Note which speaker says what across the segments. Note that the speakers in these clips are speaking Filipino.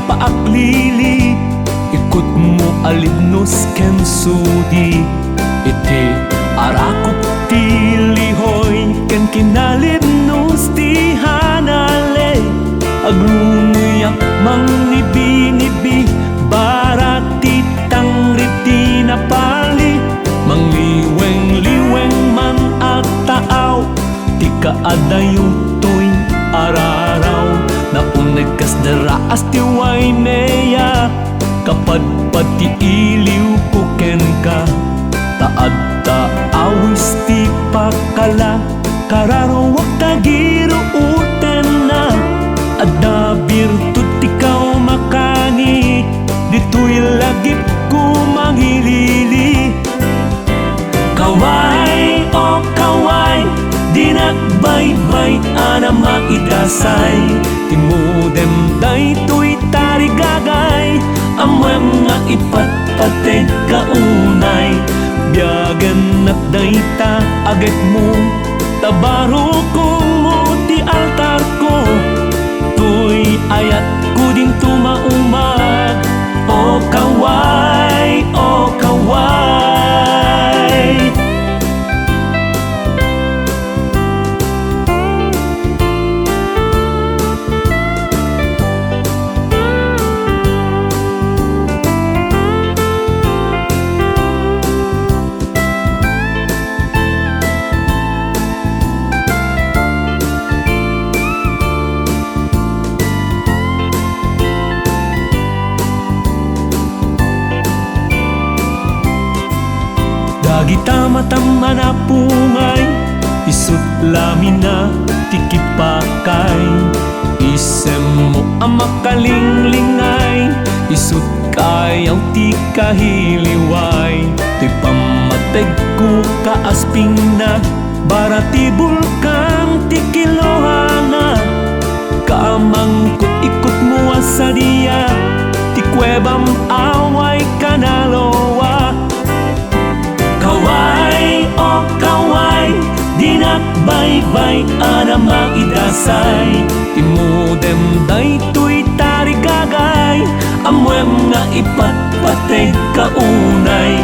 Speaker 1: paaklili, ikut mo alibnos ken sudi. Iti arakop ti lihoy ken kinalibnos ti hanale. Aglunuyak mangibi-nibi, barat ti tangrit ti napali. Mangliweng-liweng man at taaw, ti kaadayo to'y araraw. Naunag kas daraas ti Waynea, kapadpad ti iliw ko ken ka. Taad taawis ti pakala, kararowak tagiro uten na. Adda birtud ti kao makani, dito'y lagip ko manghilili. Kaway o kaway, di nagbaybay ana maidasay. Timudem daytoy tarigagay, amwem nga ipatpate kaunay. Biyagan at dayta agad mo, tabaro kong mo ti altar ko. Tuy ayat ko din tumaumag, o kaway, o kaway. Dagita matama na pungay, isut lamina tikipakay. Isem mo ang makalinglingay, isut kayaw ti kahiliway. To'y pamateg ko kaasping na, barati bulkang ti kilohana. Kaamangkot ikot mo sa diya, ti kwebam away kanalowa. Kaway o kaway, di nakbaybay ana maidasay. Timudem daytoy tarigagay, amwem nga ipatpateg kaunay.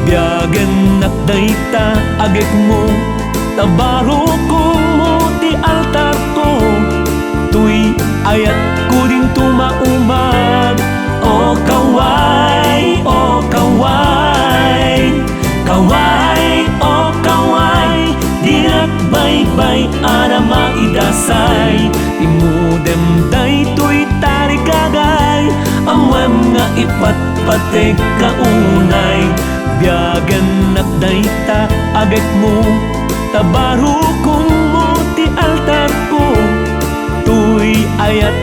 Speaker 1: Biyagen at dayta agek mo, tabaro kong mo ti altar ko. Tuy ayat ko din tumaumag, o kaway, o kaway. Kaway o kaway, di nakbaybay ana maidasay. Timudem daytoy tarigagay, amwem nga ipatpateg kaunay. Biyagan at dayta agek mo, tabaro kong mo ti altar ko. Tuy ayat